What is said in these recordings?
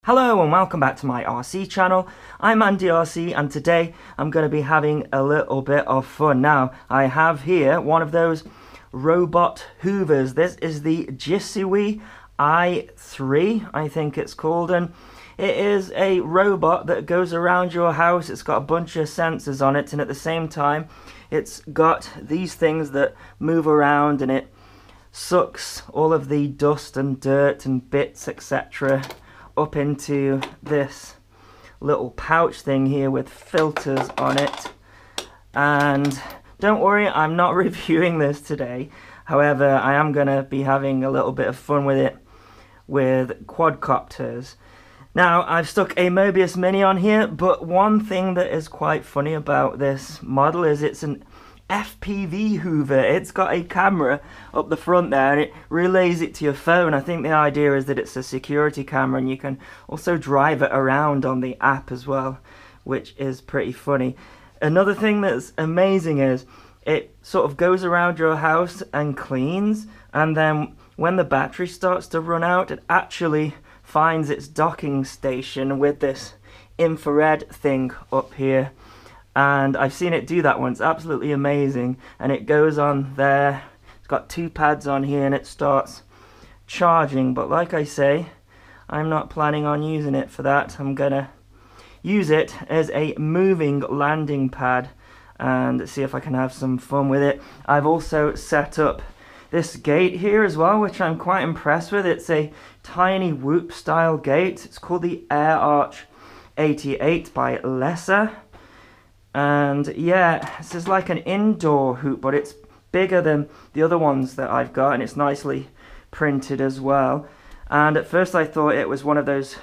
Hello and welcome back to my RC channel. I'm AndyRC and today I'm going to be having a little bit of fun. Now I have here one of those robot hoovers. This is the Jisui i3, I think it's called, and it is a robot that goes around your house. It's got a bunch of sensors on it, and at the same time it's got these things that move around, and it sucks all of the dust and dirt and bits, etc., up into this little pouch thing here with filters on it. And don't worry, I'm not reviewing this today. However, I am going to be having a little bit of fun with it with quadcopters. Now, I've stuck a Mobius Mini on here, but one thing that is quite funny about this model is it's an FPV hoover. It's got a camera up the front there and it relays it to your phone. I think the idea is that it's a security camera and you can also drive it around on the app as well, which is pretty funny. Another thing that's amazing is it sort of goes around your house and cleans, and then when the battery starts to run out, it actually finds its docking station with this infrared thing up here. And I've seen it do that once, absolutely amazing. And it goes on there, it's got two pads on here and it starts charging. But like I say, I'm not planning on using it for that. I'm gonna use it as a moving landing pad and see if I can have some fun with it. I've also set up this gate here as well, which I'm quite impressed with. It's a tiny whoop style gate. It's called the Air Arch 88 by Lesa. And yeah, this is like an indoor hoop, but it's bigger than the other ones that I've got, and it's nicely printed as well. And at first I thought it was one of those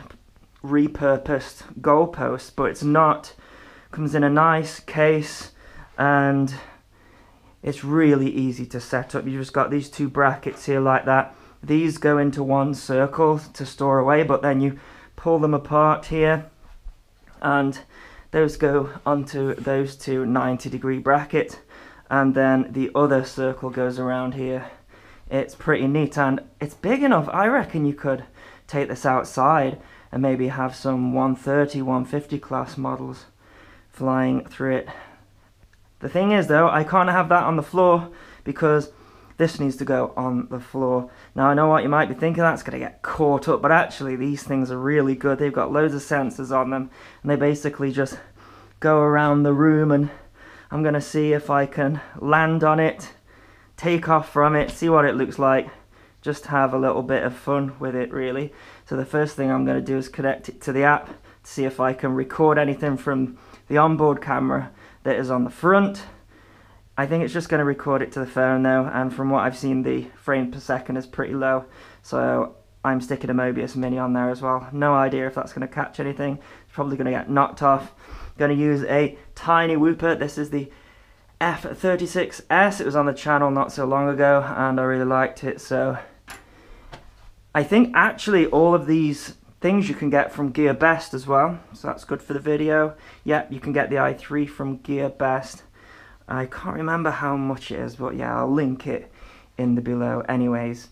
repurposed goalposts, but it's not. It comes in a nice case and it's really easy to set up. You just got these two brackets here like that. These go into one circle to store away, but then you pull them apart here and those go onto those two 90-degree brackets, and then the other circle goes around here. It's pretty neat and it's big enough. I reckon you could take this outside and maybe have some 130, 150 class models flying through it. The thing is though, I can't have that on the floor because this needs to go on the floor. Now I know what you might be thinking, that's going to get caught up, but actually these things are really good. They've got loads of sensors on them and they basically just go around the room, and I'm going to see if I can land on it, take off from it, see what it looks like, just have a little bit of fun with it really. So the first thing I'm going to do is connect it to the app to see if I can record anything from the onboard camera that is on the front. I think it's just going to record it to the phone though, and from what I've seen the frame per second is pretty low, so I'm sticking a Mobius Mini on there as well. No idea if that's going to catch anything. It's probably going to get knocked off. Going to use a tiny whooper. This is the F36S. It was on the channel not so long ago and I really liked it, so I think actually all of these things you can get from Gear Best as well, so that's good for the video. Yep, you can get the i3 from Gear Best. I can't remember how much it is, but yeah, I'll link it in the below. Anyways,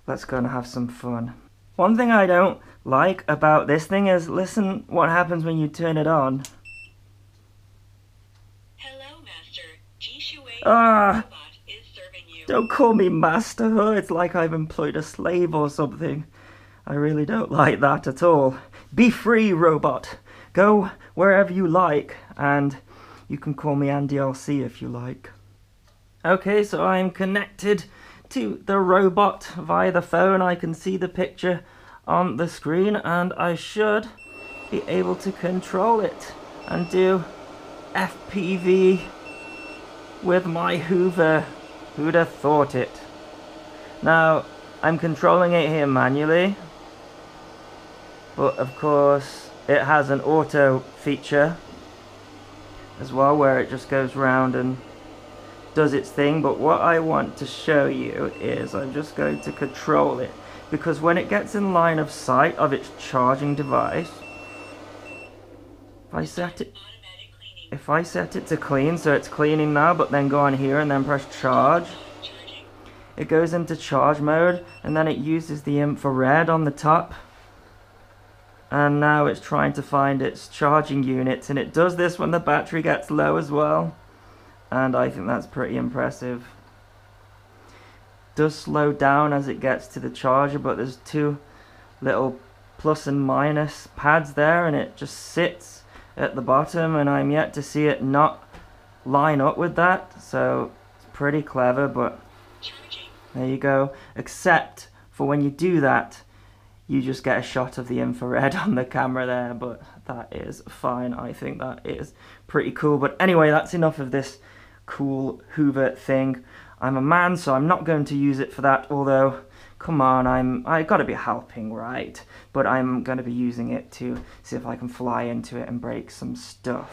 let's go and have some fun. One thing I don't like about this thing is, listen what happens when you turn it on. Hello, Master. Jisui Ah, robot is serving you. don't call me master. Oh, it's like I've employed a slave or something. I really don't like that at all. Be free, robot. Go wherever you like, and you can call me AndyRC if you like. Okay, so I'm connected to the robot via the phone. I can see the picture on the screen and I should be able to control it and do FPV with my hoover. Who'd have thought it? Now, I'm controlling it here manually, but of course it has an auto feature as well, where it just goes round and does its thing. But what I want to show you is I'm just going to control it, because when it gets in line of sight of its charging device, if I set it to clean, so it's cleaning now, but then go on here and then press charge, it goes into charge mode, and then it uses the infrared on the top And now it's trying to find its charging units, and it does this when the battery gets low as well. And I think that's pretty impressive. Does slow down as it gets to the charger, but there's two little plus and minus pads there, and it just sits at the bottom, and I'm yet to see it not line up with that. So it's pretty clever, but there you go. Except for when you do that, you just get a shot of the infrared on the camera there, but that is fine. I think that is pretty cool. But anyway, that's enough of this cool Hoover thing. I'm a man, so I'm not going to use it for that, although, come on, I gotta be helping, right? But I'm gonna be using it to see if I can fly into it and break some stuff.